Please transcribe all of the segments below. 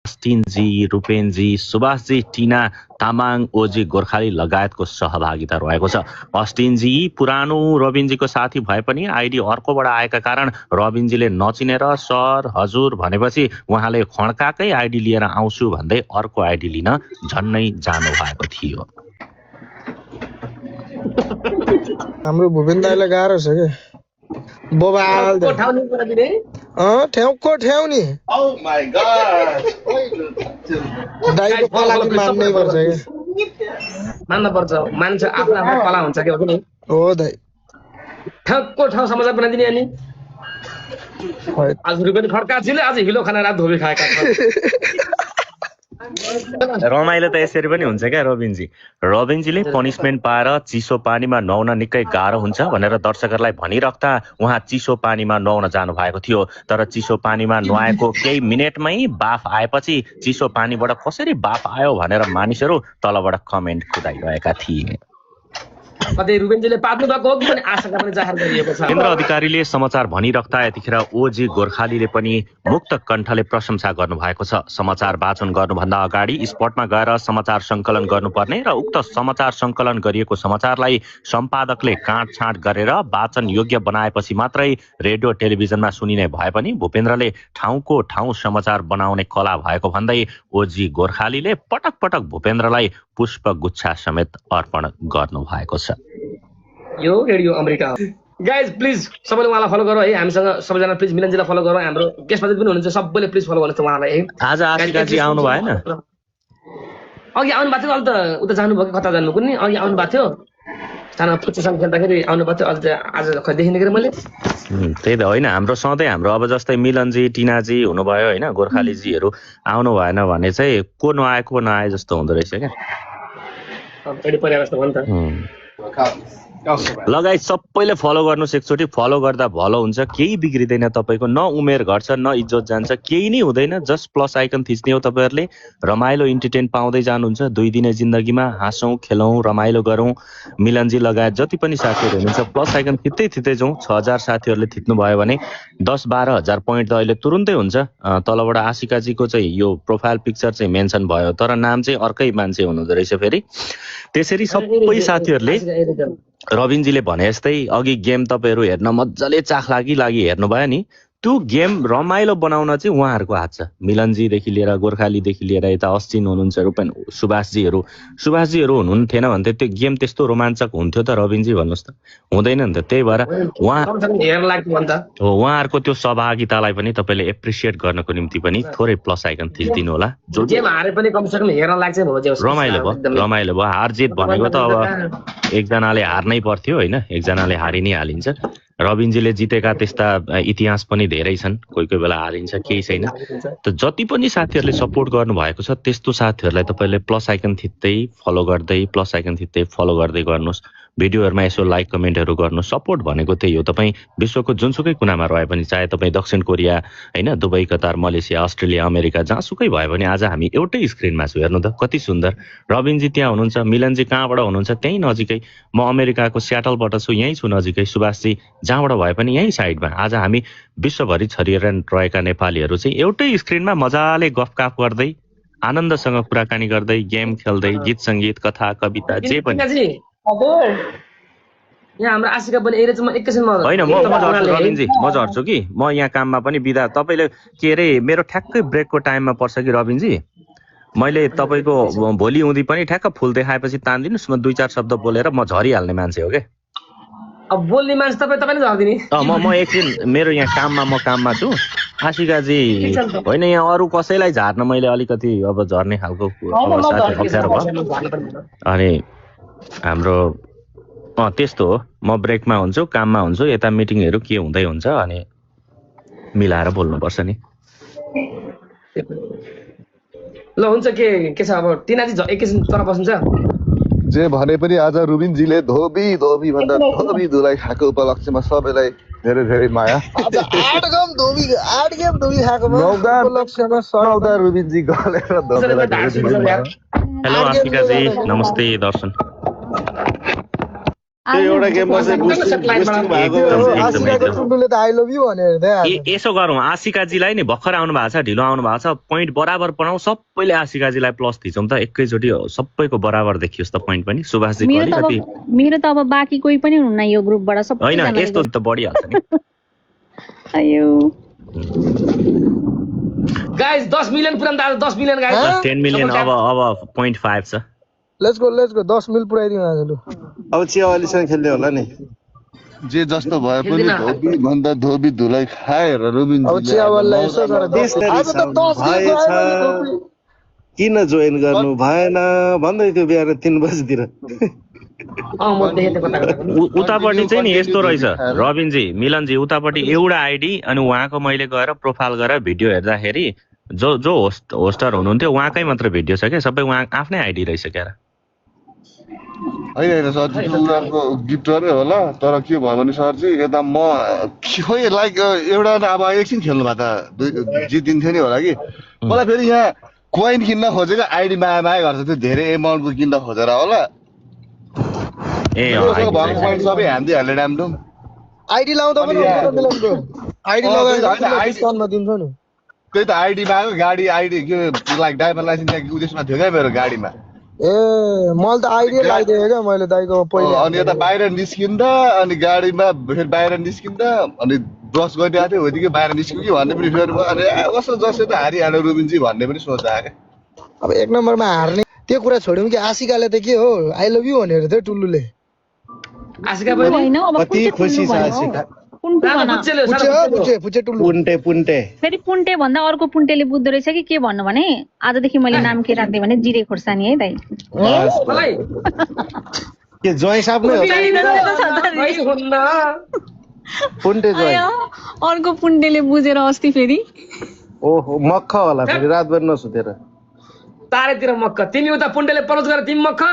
अस्टिनजी, रूपेनजी, सुभाषजी, टिना तामाङ, ओजी गोर्खाली लगायतको सहभागिता रहेको छ। अस्टिनजी पुरानो रबिनजीको साथी भए पनि आइडी अर्कोबाट आएका कारण रबिनजीले नचिनेर सर हजुर भनेपछि उहाँले खड्काकै आइडी लिएर आउँछु भन्दै अर्को आइडी लिन झन्नै जानु भएको थियो। हाम्रो भूपेन दाइलाई गाह्रो छ के बोबाल ठ्याउको ठ्याउ नि दाइको कलाले मान्नै पर्छ के मान्न पर्छ। मान्छे आफ्नो आफ्नो कला हुन्छ के हो नि। हो दाइ ठ्याउको ठाउँ समाचार बनाइदिने अनि आज रुपियाँ खड्का छिले आज हिलो खाना रात धोबी खाएका रमाइलो त यसरी पनि हुन्छ क्या रबिनजी। रबिनजीले पनिसमेन्ट पाएर चिसो पानीमा नुहाउन निकै गाह्रो हुन्छ भनेर दर्शकहरूलाई भनिराख्दा उहाँ चिसो पानीमा नुहाउन जानु भएको थियो। तर चिसो पानीमा नुहाएको केही मिनेटमै बाफ आएपछि चिसो पानीबाट कसरी बाफ आयो भनेर मानिसहरू तलबाट कमेन्ट खुदाइरहेका थिए। रुपेनजीले पात्नु भएको हो कि पनि आशाका पनि जाहेर गरिएको छ। केन्द्र अधिकारीले समाचार भनिराख्दा यतिखेर ओजी गोर्खालीले पनि मुक्त कण्ठले प्रशंसा गर्नुभएको छ। समाचार वाचन गर्नुभन्दा अगाडि स्पटमा गएर समाचार सङ्कलन गर्नुपर्ने र उक्त समाचार सङ्कलन गरिएको समाचारलाई सम्पादकले काटछाँट गरेर वाचन योग्य बनाएपछि मात्रै रेडियो टेलिभिजनमा सुनिने भए पनि भूपेन्द्रले ठाउँको ठाउँ समाचार बनाउने कला भएको भन्दै ओजी गोर्खालीले पटक पटक भूपेन्द्रलाई पुष्प गुच्छा समेत अर्पण गर्नु भएको छ। यो रेडियो अमेरिका हो। गाइज प्लिज सबैले उहाँलाई फलो गरौँ है। हामीसँग सबैजना प्लिज मिलनजीलाई फलो गरौँ। हाम्रो गेस्टमा जति पनि हुनुहुन्छ सबैले प्लिज फलो गर्नुहोस् उहाँलाई है। आज आशिकाजी आउनु भएन? अघि आउनु भएको थियो। अहिले त उता जानुभयो कि कता जानुभयो नि। अघि आउनु भएको थियो सानो पुच्चसँग खेल्दाखेरि आउनु भएको थियो। आज खै देखिने कि मैले त्यही त होइन। हाम्रो सधैँ हाम्रो अब जस्तै मिलनजी टिनाजी हुनुभयो होइन गोर्खालीजीहरू आउनु भएन भने चाहिँ को नआए जस्तो हुँदो रहेछ क्या। लगायत सबैले फलो गर्नुहोस् एकचोटि। फलो गर्दा भलो हुन्छ, केही बिग्रिँदैन तपाईँको। न उमेर घट्छ न इज्जत जान्छ, केही नै हुँदैन। जस्ट प्लस आइकन थिच्ने हो तपाईँहरूले। रमाइलो इन्टरटेन पाउँदै जानुहुन्छ। 2 दिने जिन्दगीमा हाँसौँ खेलौँ रमाइलो गरौँ। मिलनजी लगायत जति पनि साथीहरू हुनुहुन्छ प्लस आइकन थिच्दै जाउँ। 6000 साथीहरूले थिच्नुभयो भने 10-12 हजार पोइन्ट त अहिले तुरुन्तै हुन्छ। तलबाट आशिकाजीको चाहिँ यो प्रोफाइल पिक्चर चाहिँ मेन्सन भयो तर नाम चाहिँ अर्कै मान्छे हुनुहुँदो रहेछ फेरि। त्यसरी सबै साथीहरूले रबिनजीले भने जस्तै अघि गेम तपाईँहरू हेर्न मजाले चाख लागि हेर्नुभयो नि, त्यो गेम रमाइलो बनाउन चाहिँ उहाँहरूको हात छ। मिलनजीदेखि लिएर गोर्खालीदेखि लिएर यता अस्टिन हुनुहुन्छ, रूपेन सुभाषजीहरू हुनुहुन्थेन भने त त्यो गेम त्यस्तो रोमाञ्चक हुन्थ्यो त रबिनजी भन्नुहोस् त? हुँदैन नि त। त्यही भएर उहाँहरूको त्यो सहभागितालाई पनि तपाईँले एप्रिसिएट गर्नको निम्ति पनि थोरै प्लस आइकन थिचिदिनु होला। रमाइलो भयो। हार जित भनेको त अब एकजनाले हार्नै पर्थ्यो होइन, एकजनाले हारि नै हालिन्छ। रबिनजीले जितेका त्यस्ता इतिहास पनि धेरै छन्। कोही बेला हारिन्छ, केही छैन। त जति पनि साथीहरूले सपोर्ट गर्नुभएको छ त्यस्तो साथीहरूलाई तपाईँले प्लस आइकन थिच्दै फलो गर्दै प्लस आइकन थिच्दै फलो गर्दै गर्नुहोस्। भिडियोहरूमा यसो लाइक कमेन्टहरू गर्नुहोस्। सपोर्ट भनेको त्यही हो। तपाईँ विश्वको जुनसुकै कुनामा रहे पनि, चाहे तपाईँ दक्षिण कोरिया होइन, Dubai, Qatar, Malaysia, Australia, America जहाँसुकै भयो भने आज हामी एउटै स्क्रिनमा छु। हेर्नु त कति सुन्दर। रबिनजी त्यहाँ हुनुहुन्छ, मिलनजी कहाँबाट हुनुहुन्छ? त्यहीँ नजिकै। म अमेरिकाको स्याटलबाट छु, यहीँ छु नजिकै। सुभाषजी जहाँबाट भए पनि यहीँ साइडमा। आज हामी विश्वभरि छरिएर रहेका नेपालीहरू चाहिँ एउटै स्क्रिनमा मजाले गफकाफ गर्दै आनन्दसँग कुराकानी गर्दै गेम खेल्दै गीत सङ्गीत कथा कविता जे पनि यहाँ हाम्रो आशिका पनि एरे चाहिँ म एकैछिनमा होइन म झर्छु रबिनजी, म झर्छु कि म यहाँ काममा पनि बिदा। तपाईँले के अरे मेरो ठ्याक्कै ब्रेकको टाइममा पर्छ कि रबिनजी। मैले तपाईँको भोलि हुँदी पनि ठ्याक्क फुल देखाएपछि तानिदिनुहोस्। म 2-4 शब्द बोलेर म झरिहाल्ने मान्छे हो क्या। अब बोल्ने मान्छे तपाईँले झरिदिने। म एकछिन मेरो यहाँ काममा छु। आशिकाजी होइन यहाँ अरू कसैलाई झार्न मैले अलिकति अब झर्ने खालको अप्ठ्यारो भयो। अनि हाम्रो त्यस्तो हो। म ब्रेकमा हुन्छु, काममा हुन्छु, यता मिटिङहरू के हुँदै हुन्छ अनि मिलाएर बोल्नुपर्छ नि। ल हुन्छ के छ अब टिनाजी एकैछिन तर बस्नुहुन्छ। जे भने पनि आज रुबिनजीले धोबी भन्दा धोबी धुलाई खाएको उपलक्ष्यमा सबैलाई धेरै धेरै माया। आठ गेम धोबी खाएको उपलक्ष्यमा नौदा रुबिनजी गलेर धोबीलाई। हेलो आशिकाजी, नमस्ते दर्शन। त्यो एउटा गेममा चाहिँ बुस्टिङ भएको आशिकाको टुल्लुले त आई लभ यु भनेर यसो गरौँ आशिकाजीलाई नि भर्खर आउनु भएको छ ढिलो आउनु भएको छ पोइन्ट बराबर बनाऊ सबैले आशिकाजीलाई प्लस थिचौँ त एकैचोटि सबैको बराबर देखियोस् त पोइन्ट पनि सुभाषजी मेरो त अब बाँकी कोही पनि हुन्न यो ग्रुपबाट सबै हैन यस्तो त बढिहाल्छ नि अयो गाइस 10 मिलियन पुरान दाजु 10 मिलियन गाइस 10 मिलियन अब 0.5 छ लेट्स गो 10 मिल पुराइदिउँ आज लु अब चियावालीसँग खेल्दै होला नि जे जस्तो भए पनि धोबी भन्दा धोबी धुलाई खाएर रुबिन अब चियावाललाई यसो गरेर आज त 10 मिल किन जोइन गर्नु भएन भन्दै थियो बिहान 3 बजेतिर म देखेँ कता उतापट्टि चाहिँ नि यस्तो रहेछ रबिनजी मिलनजी उतापट्टि एउटा आइडी अनि उहाँको मैले गएर प्रोफाइल गरेर भिडियो हेर्दाखेरि जो होस्टर हुनुहुन्थ्यो उहाँकै मात्र भिडियो छ क्या सबै उहाँ आफ्नै आइडी रहेछ क्या होइन सर उनीहरूको गिफ्टरै होला तर के भयो भने सरजी यता म खोइ लाइक एउटा अब एकछिन खेल्नु भए त जितिन्थ्यो नि होला कि मलाई फेरि यहाँ कोइन किन्न खोजेको आइडी माया माया गर्छ त्यो धेरै एमाउन्टको किन्न खोजेर होला सबै हान्दिहाल्ने राम्रो आइडी लाउँदा पनि आइडी लगाएर डिस्काउन्टमा दिन्छ नि त्यही त आइडी माग्यो गाडी आइडी के लाइक ड्राइभर लाइसेन्स उदेशमा थियो क्या मेरो गाडीमा ए मैले त आइडी लगाइदिएँ क्या मैले दाइको पहिला अनि यता बाहिर निस्किँदा अनि गाडीमा फेरि बाहिर निस्किँदा अनि ब्रस गरिरहेको थियो होइदियो कि बाहिर निस्क्यो कि भन्ने पनि फेरि अनि कस्तो जसो त हारिहाल्यो रुबिनजी भन्ने पनि सोच आयो क्या अब एक नम्बरमा हार्ने त्यो कुरा छोड्यौँ कि आशिकाले त के हो आई लभ यु भनेर थियो टुल्लुले आशिका पनि कति खुसी छ आशिका पुन्टे फेरि पुन्टे भन्दा अर्को पुन्टेले बुझ्दो रहेछ कि के भन्नु भने आजदेखि मैले नाम के राख्दै भने जिरे खोर्सानी है दाइ के जोइ साप नै हो पुन्टे जोइ अर्को पुन्टेले बुझेर अस्ति फेरि ओहो मक्ख होला फेरि रातभर नसुतेर तारेतिर मक्ख तिमी उता पुन्टेले परोज गरेर तिमी मक्ख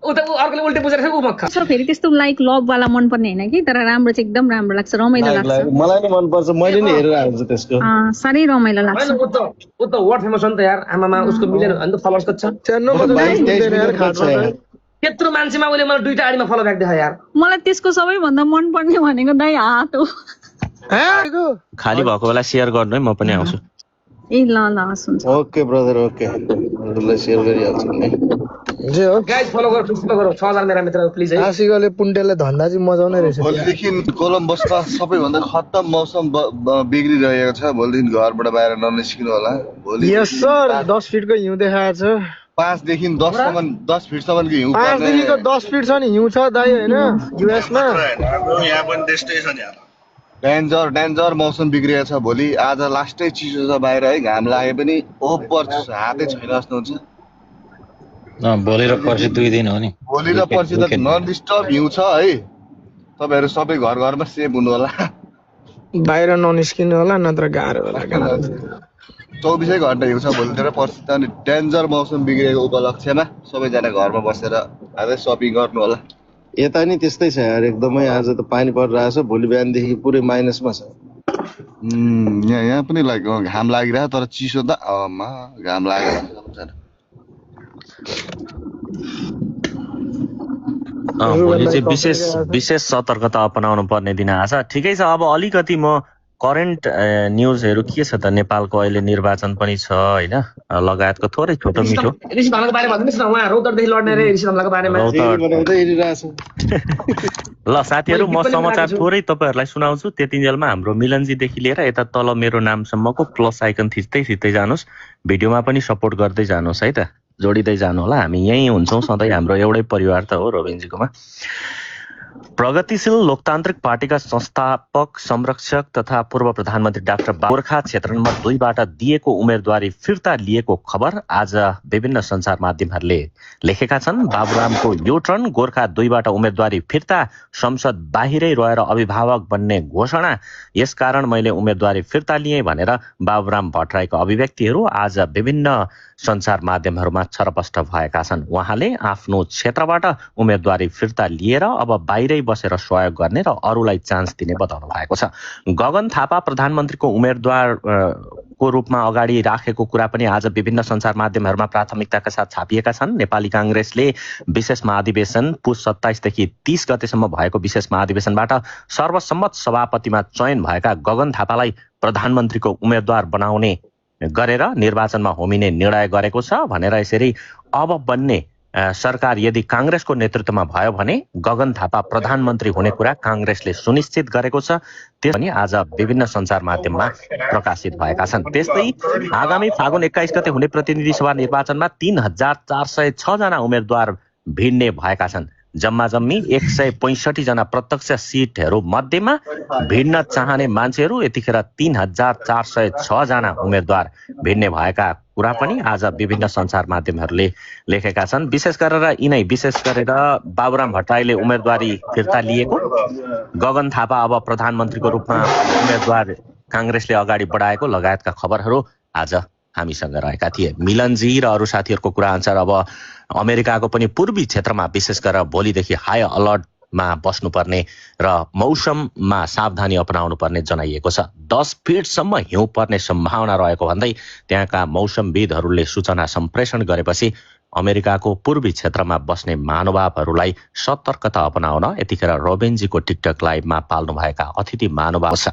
उता अर्कोले उल्टे बुझेर ऊ मक्ख फेरि त्यस्तो लाइक लभ वाला मन पर्ने हैन कि तर राम्रो चाहिँ एकदम राम्रो लाग्छ रमाइलो लाग्छ मलाई नि मन पर्छ मैले नि हेरेर आउँछु त्यसको सारै रमाइलो लाग्छ हैन उ त वर्ड फेमस हो नि त यार आमामा उसको मिलियन अन्त फलोअर्स कति छ त्यत्रो मान्छेमा उले मलाई दुईटा आइडीमा फलो ब्याक देखायो यार मलाई त्यसको सबैभन्दा मन पर्ने भनेको दाइ हात हो खाली भएको बेला शेयर गर्नु है म पनि आउँछु ए ल हुन्छ ओके ब्रदर ओके हजुरलाई शेयर गरिहाल्छु नि जे हो गाइस फलो गरौ 6000 मेरा मित्रहरु प्लिज है आशिकाले पुन्टेले धन्दा चाहिँ मजाउने रहेछ भोलिदेखि कोलम्बसमा सबैभन्दा खत्तम मौसम बिग्रिरहेको छ भोलिदेखि घरबाट बाहिर ननिस्किनु होला भोलि यस सर 10 फिटको हिउँ देखाएको छ 5 देखि 10 फिटसम्मको हिउँ 5 देखिको 10 फिट छ नि हिउँ छ दाइ हैन युएस मा यहाँ पनि त्यस्तै छ नि डेन्जर मौसम बिग्रिएको छ भोलि आज लास्टै चिसो छ बाहिर है घाम लागे पनि ओभर हातै छैन जस्तो हुन्छ भोलि र पर्सि 2 दिन हो नि भोलि र पर्सि त नन डिस्टर्ब हिउँ छ है तपाईहरु सबै घरमा सेफ हुनु होला बाहिर ननिस्किनु होला नत्र गाह्रो होला 24 घण्टा हिउँ छ भोलि र पर्सि त अनि डेन्जर मौसम बिग्रेको उपलक्ष्यमा सबैजना घरमा बसेर आजै सपिङ गर्नु होला यता नि त्यस्तै छ यार एकदमै आज त पानी परिरहेछ भोलि बिहानदेखि पुरै माइनसमा छ यहाँ पनि लाइक घाम लागिरहेको तर चिसो त घाम लागेर भोलि चाहिँ विशेष सतर्कता अपनाउनु पर्ने दिन आज ठिकै छ अब अलिकति म करेन्ट न्युजहरू के छ त नेपालको अहिले निर्वाचन पनि छ हैन लगायतको थोरै छोटो मिठो ऋषि धमलाको बारेमा भन्नुस् न उहाँ रौतहटदेखि लड्ने रे ऋषि धमलाको बारेमा ल साथीहरु म समाचार थोरै तपाईहरुलाई सुनाउँछु त्यतिन्जेलमा हाम्रो मिलनजीदेखि लिएर यता तल मेरो नामसम्मको प्लस आइकन थिच्दै जानुस् भिडियोमा पनि सपोर्ट गर्दै जानुस् है त जोडिदै जानु होला हामी यही हुन्छौं सधैँ हाम्रो एउटै परिवार त हो रोबिनजीकोमा प्रगतिशील लोकतान्त्रिक पार्टीका संस्थापक संरक्षक तथा पूर्व प्रधानमन्त्री डाक्टर गोर्खा क्षेत्र नम्बर 2 बाट दिएको उम्मेदवारी फिर्ता लिएको खबर आज विभिन्न सञ्चार माध्यमहरूले लेखेका छन् बाबुरामको यो टर्न गोर्खा 2 बाट उम्मेदवारी फिर्ता संसद बाहिरै रहेर अभिभावक बन्ने घोषणा यसकारण मैले उम्मेदवारी फिर्ता लिएँ भनेर बाबुराम भट्टराईको अभिव्यक्तिहरू आज विभिन्न सञ्चार माध्यमहरूमा छरपष्ट भएका छन् उहाँले आफ्नो क्षेत्रबाट उम्मेदवारी फिर्ता लिएर अब बाहिरै बसेर सहयोग गर्ने र अरूलाई चान्स दिने बताउनु भएको छ। गगन थापा प्रधानमन्त्रीको उम्मेदवार को रूपमा अगाडि राखेको कुरा पनि आज विभिन्न सञ्चार माध्यमहरूमा प्राथमिकताका साथ छापिएका छन्। नेपाली काङ्ग्रेसले विशेष महाधिवेशन पुस 27 देखि 30 गतेसम्म भएको विशेष महाधिवेशनबाट सर्वसम्मत सभापतिमा चयन भएका गगन थापालाई प्रधानमन्त्रीको उम्मेदवार बनाउने गरेर निर्वाचनमा होमिने निर्णय गरेको छ भनेर यसरी अब बन्ने सरकार यदि काङ्ग्रेसको नेतृत्वमा भयो भने गगन थापा प्रधानमन्त्री हुने कुरा काङ्ग्रेसले सुनिश्चित गरेको छ। त्यो पनि आज विभिन्न सञ्चार माध्यममा प्रकाशित भएका छन्। त्यस्तै आगामी फागुन 21 गते हुने प्रतिनिधि सभा निर्वाचनमा 3406 जना उम्मेदवार भिड्ने भएका छन्। जम्मी 165 जना प्रत्यक्ष सिटहरू मध्येमा भिड्न चाहने मान्छेहरू यतिखेर 3406 जना उम्मेदवार भिड्ने भएका कुरा पनि आज विभिन्न सञ्चार माध्यमहरूले लेखेका छन्। विशेष गरेर बाबुराम भट्टराईले उम्मेदवारी फिर्ता लिएको, गगन थापा अब प्रधानमन्त्रीको रूपमा उम्मेदवार काङ्ग्रेसले अगाडि बढाएको लगायतका खबरहरू आज हामीसँग रहेका थिए। मिलनजी र अरू साथीहरूको कुरा अनुसार अब अमेरिकाको पनि पूर्वी क्षेत्रमा विशेष गरेर भोलिदेखि हाई अलर्टमा बस्नुपर्ने र मौसममा सावधानी अपनाउनु पर्ने जनाइएको छ। 10 फिटसम्म हिउँ पर्ने सम्भावना रहेको भन्दै त्यहाँका मौसमविदहरूले सूचना सम्प्रेषण गरेपछि अमेरिकाको पूर्वी क्षेत्रमा बस्ने महानुभावहरूलाई सतर्कता अपनाउन यतिखेर रोबेन्जीको टिकटक लाइभमा पाल्नुभएका अतिथि महानुभाव छ।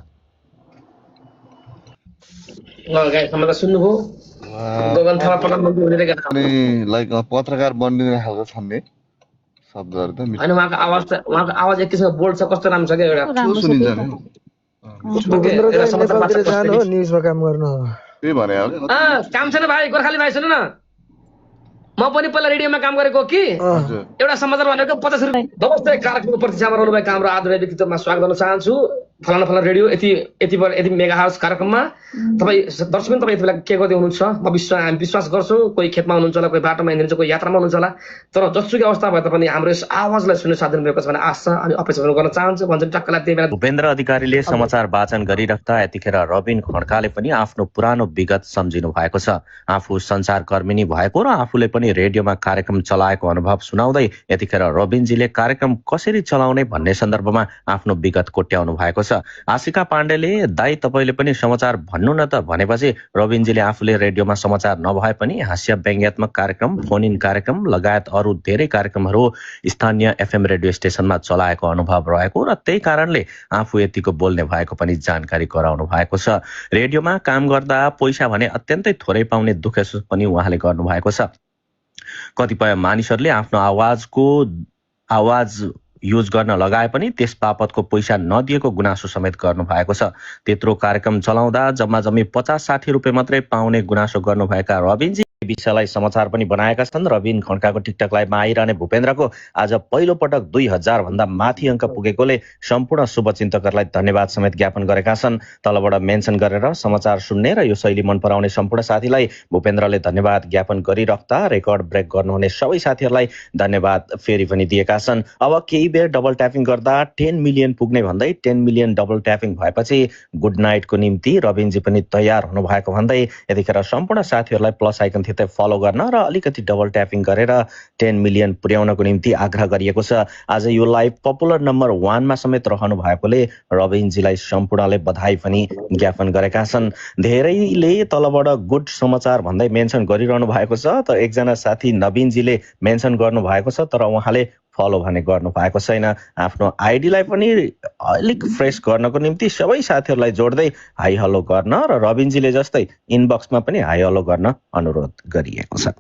सुन्नुभयो गगन थापा प्रधानमन्त्री हुने अनि लाइक पत्रकार बनिने खालको छन् नि शब्दहरू त अनि उहाँको आवाज एक किसिमको बोल्ड छ, कस्तो राम्रो छ क्या एउटा सुनिन्छ नि। नेपालतिर जानु हो न्युजमा काम गर्नु हो त्यही भने हो कि काम छैन भाइ, गोर्खाली भाइ सुन्नु न, म पनि पहिला रेडियोमा काम गरेको कि एउटा समाचार भनेको 50 रुपियाँ। नमस्ते, कार्यक्रमको प्रतीक्षामा रहनुभएका हाम्रो आदरणीय व्यक्तित्वमा स्वागत गर्न चाहन्छु। फलाना रेडियो यति मेगा हाउस कार्यक्रममा तपाईँ दर्शक पनि तपाईँ यति बेला के गर्दै हुनुहुन्छ म हामी विश्वास गर्छु। कोही खेतमा हुनुहुन्छ होला, कोही बाटोमा हिँड्नुहुन्छ, कोही यात्रामा हुनुहुन्छ होला, तर जसुकै अवस्था भए तापनि हाम्रो यस आवाजलाई सुन्ने साधन भएको छ भने आशा अनि अपेक्षा गर्न चाहन्छु भन्छ टक्कलाई त्यही बेला। भूपेन्द्र अधिकारीले समाचार वाचन गरिराख्दा यतिखेर रबिन खड्काले पनि आफ्नो पुरानो विगत सम्झिनु भएको छ। आफू सञ्चारकर्मी नै भएको र आफूले पनि रेडियोमा कार्यक्रम चलाएको अनुभव सुनाउँदै यतिखेर रबिनजीले कार्यक्रम कसरी चलाउने भन्ने सन्दर्भमा आफ्नो विगत कोट्याउनु भएको छ। आशिका पाण्डेले दाइ तपाईँले पनि समाचार भन्नु न त भनेपछि रबिनजीले आफूले रेडियोमा समाचार नभए पनि हास्य व्यङ्ग्यात्मक कार्यक्रम, फोन इन कार्यक्रम लगायत अरू धेरै कार्यक्रमहरू स्थानीय एफएम रेडियो स्टेसनमा चलाएको अनुभव रहेको र त्यही कारणले आफू यतिको बोल्ने भएको पनि जानकारी गराउनु भएको छ। रेडियोमा काम गर्दा पैसा भने अत्यन्तै थोरै पाउने दुखेसो पनि उहाँले गर्नुभएको छ। कतिपय मानिसहरूले आफ्नो आवाज युज गर्न लगाए पनि त्यस बापतको पैसा नदिएको गुनासो समेत गर्नु भएको छ। त्यत्रो कार्यक्रम चलाउँदा जम्मी 50-60 रुपियाँ मात्रै पाउने गुनासो गर्नुभएका रबिनजी विषयलाई समाचार पनि बनाएका छन्। रबिन खड्काको टिकटक लाइभमा आइरहने भूपेन्द्रको आज पहिलो पटक 2000 भन्दा माथि अङ्क पुगेकोले सम्पूर्ण शुभचिन्तकहरूलाई धन्यवाद समेत ज्ञापन गरेका छन्। तलबाट मेन्सन गरेर समाचार सुन्ने र यो शैली मन पराउने सम्पूर्ण साथीलाई भूपेन्द्रले धन्यवाद ज्ञापन गरिराख्दा रेकर्ड ब्रेक गर्नुहुने सबै साथीहरूलाई धन्यवाद फेरि पनि दिएका छन्। अब केही बेर डबल ट्यापिङ गर्दा 10 मिलियन पुग्ने भन्दै 10 मिलियन डबल ट्यापिङ भएपछि गुड नाइटको निम्ति रबिनजी पनि तयार हुनुभएको भन्दै यतिखेर सम्पूर्ण साथीहरूलाई प्लस आइकन फलो गर्न र अलिकति डबल ट्यापिङ गरेर 10 मिलियन पुर्याउनको निम्ति आग्रह गरिएको छ। आज यो लाइभ पपुलर नम्बर 1 मा समेत रहनु भएकोले रबिनजीलाई सम्पूर्णले बधाई पनि ज्ञापन गरेका छन्। धेरैले तलबाट गुड समाचार भन्दै मेन्सन गरिरहनु भएको छ, तर एकजना साथी नवीनजीले मेन्सन गर्नु भएको छ तर उहाँले फलो भने गर्नु भएको छैन। आफ्नो आइडीलाई पनि अलिक फ्रेस गर्नको निम्ति सबै साथीहरूलाई जोड्दै हाई हेलो गर्न र रबिनजीले जस्तै इनबक्समा पनि हाई हेलो गर्न अनुरोध गरिएको छ।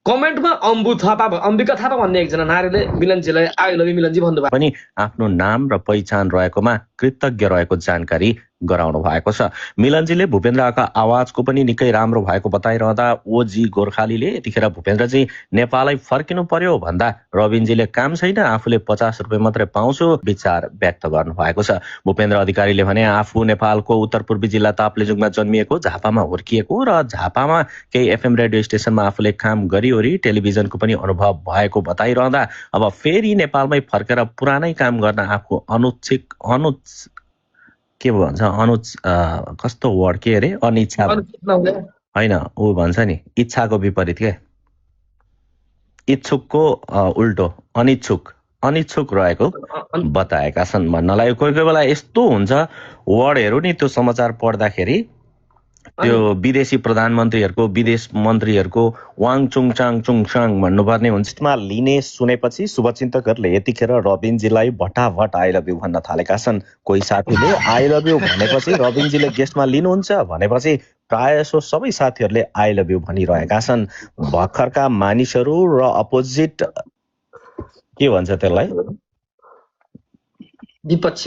कमेन्टमा अम्बिका थापा भन्ने एकजना नारीले मिलनजीलाई आई लभ यु मिलनजी भन्नुभयो पनि आफ्नो नाम र पहिचान रहेकोमा कृतज्ञ रहेको जानकारी गराउनु भएको छ। मिलनजीले भूपेन्द्रका आवाजको पनि निकै राम्रो भएको बताइरहँदा ओजी गोर्खालीले यतिखेर भूपेन्द्रजी नेपालै फर्किनु पर्यो भन्दा रबिनजीले काम छैन, आफूले 50 रुपियाँ मात्रै पाउँछु विचार व्यक्त गर्नु भएको छ। भूपेन्द्र अधिकारीले भने आफू नेपालको उत्तर पूर्वी जिल्ला ताप्लेजुङमा जन्मिएको, झापामा हुर्किएको र झापामा केही एफएम रेडियो स्टेसनमा आफूले काम गरिओरी टेलिभिजनको पनि अनुभव भएको बताइरहँदा अब फेरि नेपालमै फर्केर पुरानै काम गर्न आफू के भन्छ कस्तो वर्ड के अरे अनिच्छा होइन, ऊ भन्छ नि इच्छाको विपरीत के, इच्छुकको उल्टो अनिच्छुक अनिच्छुक रहेको बताएका छन् भन्नलाई। कोही कोही बेला यस्तो हुन्छ वर्डहरू नि त्यो समाचार पढ्दाखेरि त्यो विदेशी प्रधानमन्त्रीहरूको विदेश मन्त्रीहरूको वाङ चुङ चाङ चुङ चाङ भन्नुपर्ने हुन्छ। त्यसमा लिने सुनेपछि शुभचिन्तकहरूले यतिखेर रबिनजीलाई भटाभट आई लभ यू भन्न थालेका छन्। कोही साथीले आई लभ यू भनेपछि रबिनजीले गेस्टमा लिनुहुन्छ भनेपछि प्रायः जसो सबै साथीहरूले आई लभ यू भनिरहेका छन्। भर्खरका मानिसहरू र अपोजिट के भन्छ त्यसलाई विपक्ष